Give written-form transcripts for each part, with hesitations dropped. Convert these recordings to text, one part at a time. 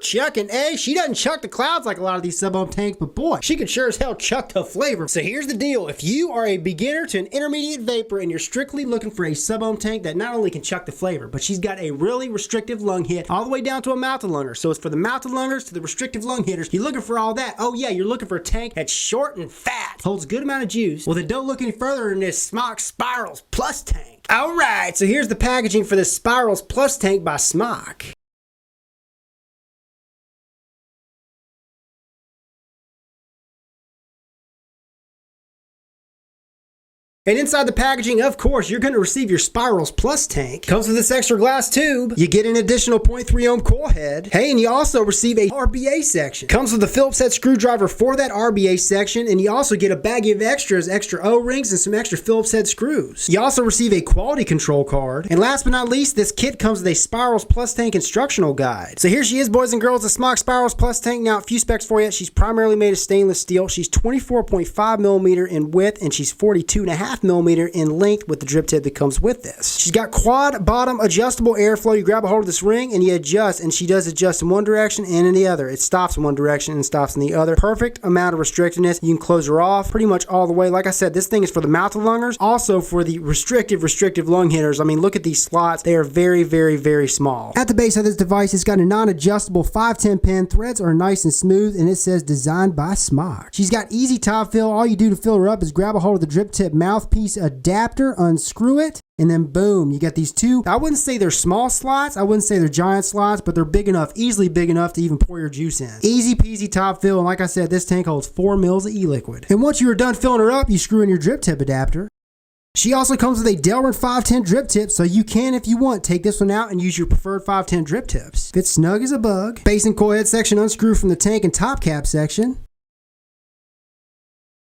chucking, eh? She doesn't chuck the clouds like a lot of these sub-ohm tanks, but boy, she can sure as hell chuck the flavor. So here's the deal. If you are a beginner to an intermediate vapor and you're strictly looking for a sub-ohm tank that not only can chuck the flavor, but she's got a really restrictive lung hit all the way down to a mouth-to-lunger. So it's for the mouth-to-lungers to the restrictive lung hitters. You're looking for all that. Oh yeah, you're looking for a tank that's short and fat, holds a good amount of juice. Well, then don't look any further than this SMOK Spirals Plus tank. All right, so here's the packaging for this Spirals Plus tank by SMOK. And inside the packaging, of course, you're going to receive your Spirals Plus tank. Comes with this extra glass tube. You get an additional 0.3 ohm coil head. Hey, and you also receive a RBA section. Comes with a Phillips head screwdriver for that RBA section, and you also get a baggie of extras, extra O-rings, and some extra Phillips head screws. You also receive a quality control card. And last but not least, this kit comes with a Spirals Plus tank instructional guide. So here she is, boys and girls, the SMOK Spirals Plus tank. Now, a few specs for you. She's primarily made of stainless steel. She's 24.5 millimeter in width, and she's 42.5 millimeter in length with the drip tip that comes with this. She's got quad bottom adjustable airflow. You grab a hold of this ring and you adjust, and she does adjust in one direction and in the other. It stops in one direction and stops in the other. Perfect amount of restrictiveness. You can close her off pretty much all the way. Like I said, this thing is for the mouth-to-lungers, also for the restrictive lung hitters. I mean, look at these slots. They are very, very, very small. At the base of this device, it's got a non-adjustable 510 pin. Threads are nice and smooth, and it says designed by SMOK. She's got easy top fill. All you do to fill her up is grab a hold of the drip tip mouthpiece adapter, unscrew it, and then boom, you got these two. I wouldn't say they're small slots, I wouldn't say they're giant slots, but they're big enough, easily big enough to even pour your juice in. Easy peasy top fill, and like I said, this tank holds 4 mils of e-liquid. And once you are done filling her up, you screw in your drip tip adapter. She also comes with a Delrin 510 drip tip, so you can, if you want, take this one out and use your preferred 510 drip tips. Fits snug as a bug. Base and coil head section unscrew from the tank and top cap section.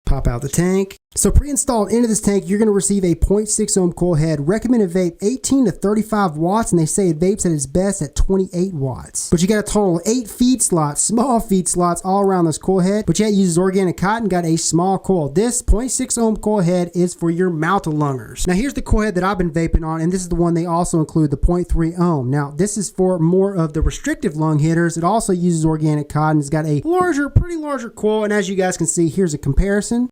Pop out the tank. So pre-installed into this tank, you're going to receive a 0.6 ohm coil head. Recommended vape 18 to 35 watts, and they say it vapes at its best at 28 watts. But you got a total of 8 feed slots, small feed slots all around this coil head, but yet it uses organic cotton, got a small coil. This 0.6 ohm coil head is for your mouth-to-lungers. Now here's the coil head that I've been vaping on, and this is the one they also include, the 0.3 ohm. Now this is for more of the restrictive lung hitters. It also uses organic cotton. It's got a larger, pretty larger coil, and as you guys can see, here's a comparison.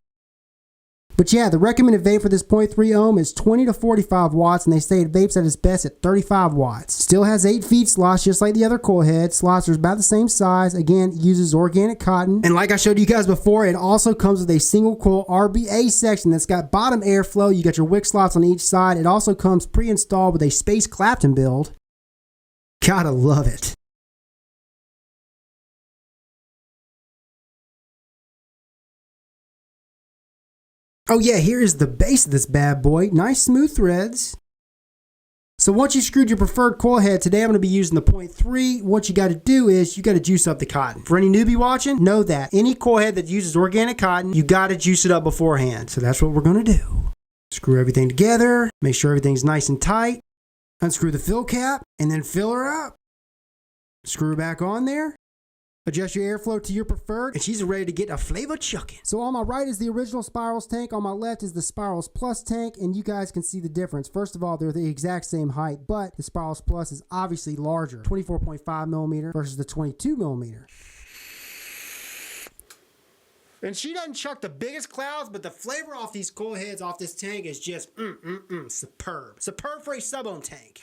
But yeah, the recommended vape for this 0.3 ohm is 20 to 45 watts, and they say it vapes at its best at 35 watts. Still has 8 feed slots, just like the other coil head. Slots are about the same size. Again, uses organic cotton. And like I showed you guys before, it also comes with a single coil RBA section that's got bottom airflow. You got your wick slots on each side. It also comes pre-installed with a Space Clapton build. Gotta love it. Oh yeah, here is the base of this bad boy. Nice smooth threads. So once you screwed your preferred coil head, today I'm going to be using the 0.3. What you got to do is you got to juice up the cotton. For any newbie watching, know that any coil head that uses organic cotton, you got to juice it up beforehand. So that's what we're going to do. Screw everything together, make sure everything's nice and tight. Unscrew the fill cap and then fill her up. Screw her back on there. Adjust your airflow to your preferred, and she's ready to get a flavor chucking. So on my right is the original Spirals tank, on my left is the Spirals Plus tank, and you guys can see the difference. First of all, they're the exact same height, but the Spirals Plus is obviously larger, 24.5 millimeter versus the 22 millimeter. And she doesn't chuck the biggest clouds, but the flavor off these coil heads off this tank is just superb. Superb for a sub-ohm tank.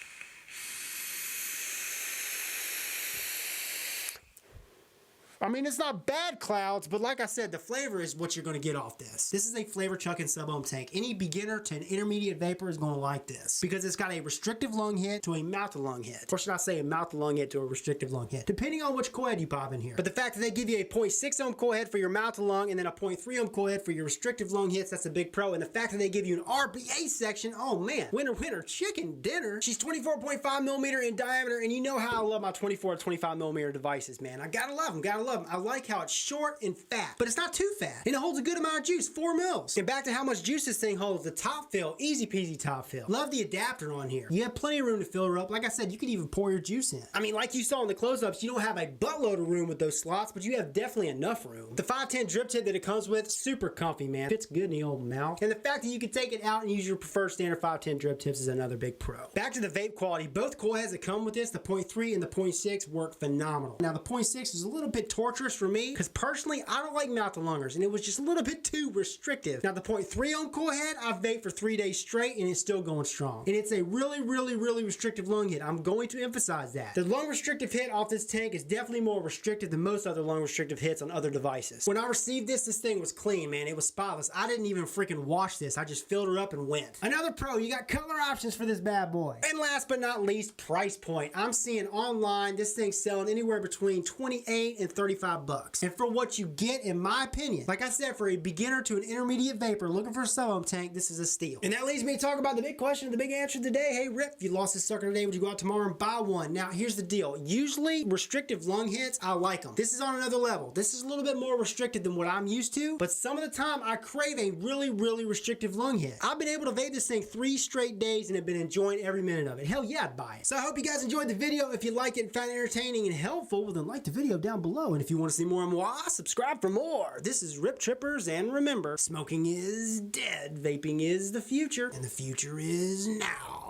I mean, it's not bad clouds, but like I said, the flavor is what you're going to get off this. This is a flavor chucking sub-ohm tank. Any beginner to an intermediate vapor is going to like this because it's got a restrictive lung hit to a mouth-to-lung hit. Or should I say a mouth-to-lung hit to a restrictive lung hit, depending on which coil head you pop in here. But the fact that they give you a 0.6 ohm coil head for your mouth-to-lung and then a 0.3 ohm coil head for your restrictive lung hits, that's a big pro. And the fact that they give you an RBA section, oh man, winner, winner, chicken dinner. She's 24.5 millimeter in diameter, and you know how I love my 24 to 25 millimeter devices, man. I gotta love them, gotta love them. love them. I like how it's short and fat, but it's not too fat. And it holds a good amount of juice, 4 mils. And back to how much juice this thing holds, the top fill, easy peasy top fill. Love the adapter on here. You have plenty of room to fill her up. Like I said, you could even pour your juice in. I mean, like you saw in the close-ups, you don't have a buttload of room with those slots, but you have definitely enough room. The 510 drip tip that it comes with, super comfy, man. Fits good in the old mouth. And the fact that you can take it out and use your preferred standard 510 drip tips is another big pro. Back to the vape quality. Both coil heads that come with this, the 0.3 and the 0.6, work phenomenal. Now, the 0.6 is a little bit torturous for me, because personally, I don't like mouth-to-lungers, and it was just a little bit too restrictive. Now, the 0.3 ohm coil head, I've vaped for 3 days straight, and it's still going strong. And it's a really, really, really restrictive lung hit. I'm going to emphasize that. The lung restrictive hit off this tank is definitely more restrictive than most other lung restrictive hits on other devices. When I received this thing was clean, man. It was spotless. I didn't even freaking wash this. I just filled her up and went. Another pro, you got color options for this bad boy. And last but not least, price point. I'm seeing online this thing's selling anywhere between 28 and 35 bucks. And for what you get, in my opinion, like I said, for a beginner to an intermediate vapor looking for a solo tank, this is a steal. And that leads me to talk about the big question, the big answer today. Hey Rip, if you lost this sucker today, would you go out tomorrow and buy one? Now here's the deal. Usually restrictive lung hits, I like them. This is on another level. This is a little bit more restricted than what I'm used to, but some of the time I crave a really, really restrictive lung hit. I've been able to vape this thing 3 straight days and have been enjoying every minute of it. Hell yeah, I'd buy it. So I hope you guys enjoyed the video. If you liked it and found it entertaining and helpful, well then like the video down below. And if you want to see more and more, subscribe for more. This is Rip Trippers, and remember, smoking is dead, vaping is the future, and the future is now.